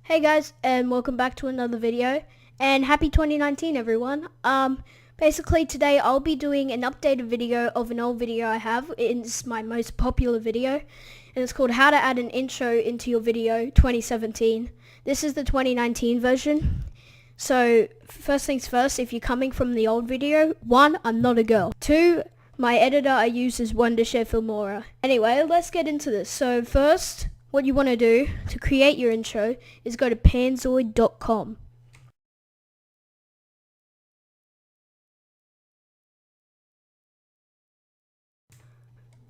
Hey guys, and welcome back to another video, and happy 2019 everyone. Basically today I'll be doing an updated video of an old video I have. It's my most popular video, and it's called How to Add an Intro into Your Video 2017. This is the 2019 version. So first things first, if you're coming from the old video, 1, I'm not a girl. 2, my editor I use is Wondershare Filmora. Anyway, let's get into this. So first, what you want to do to create your intro is go to panzoid.com.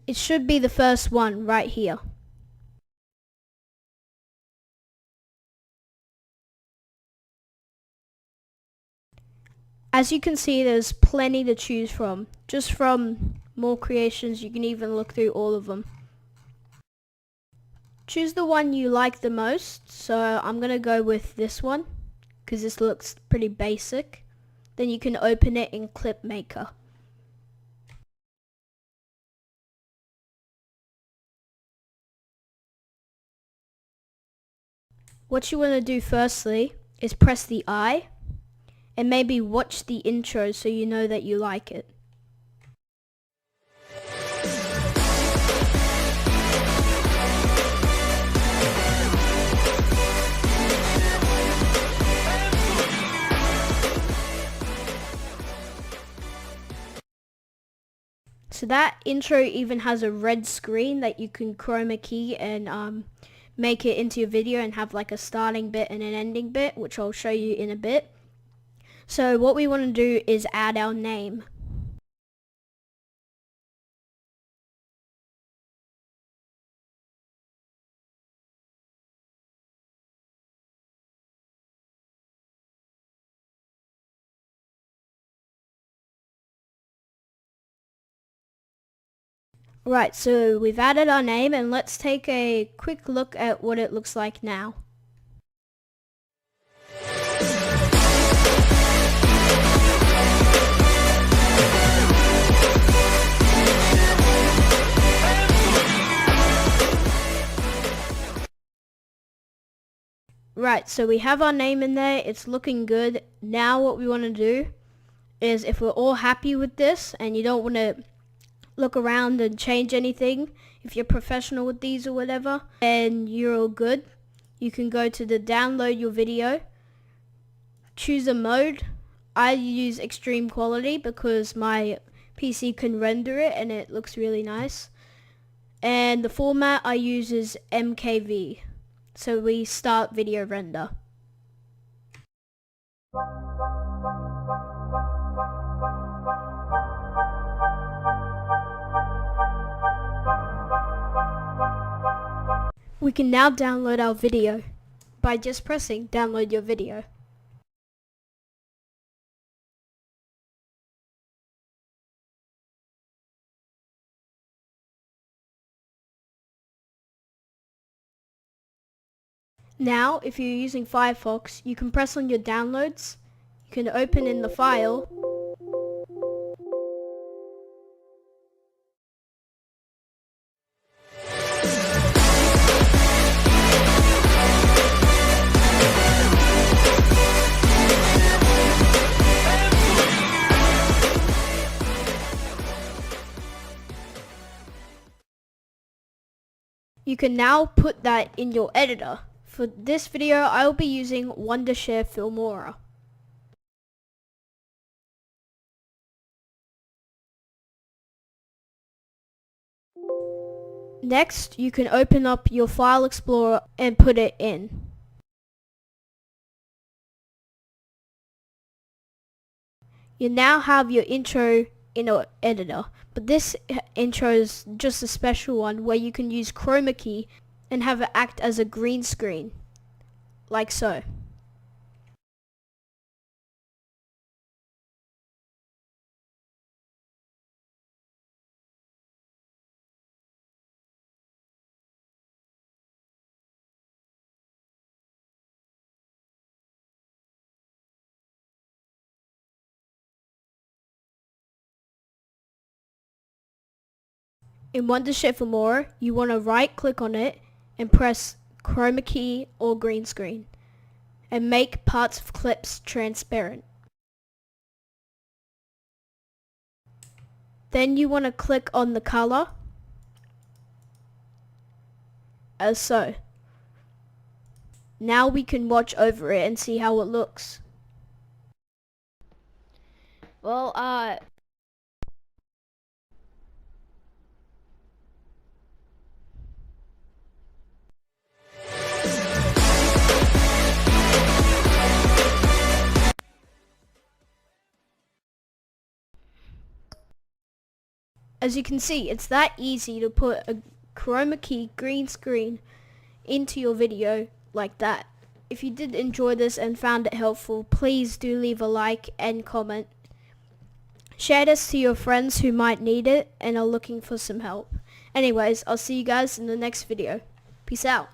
It should be the first one right here. As you can see, there's plenty to choose from. Just from more creations, you can even look through all of them. Choose the one you like the most. So I'm going to go with this one because this looks pretty basic. Then you can open it in Clipmaker. What you want to do firstly is press the I and maybe watch the intro so you know that you like it. So that intro even has a red screen that you can chroma key and make it into your video and have like a starting bit and an ending bit, which I'll show you in a bit. So what we want to do is add our name. Right, so we've added our name, and let's take a quick look at what it looks like now. Right, so we have our name in there, it's looking good. Now what we want to do is, if we're all happy with this and you don't want to look around and change anything, if you're professional with these or whatever, and you're all good, you can go to the download your video, choose a mode. I use extreme quality because my PC can render it and it looks really nice. And the format I use is MKV. So we start video render. We can now download our video by just pressing download your video. Now, if you're using Firefox, you can press on your downloads, you can open in the file, you can now put that in your editor. For this video, I'll be using Wondershare Filmora. Next, you can open up your File Explorer and put it in. You now have your intro in our editor, but this intro is just a special one where you can use chroma key and have it act as a green screen, like so. In Wondershare Filmora, you want to right click on it and press chroma key or green screen. and make parts of clips transparent. Then you want to click on the color, as so. Now we can watch over it and see how it looks. Well, as you can see, it's that easy to put a chroma key green screen into your video like that. If you did enjoy this and found it helpful, please do leave a like and comment. Share this to your friends who might need it and are looking for some help. Anyways, I'll see you guys in the next video. Peace out.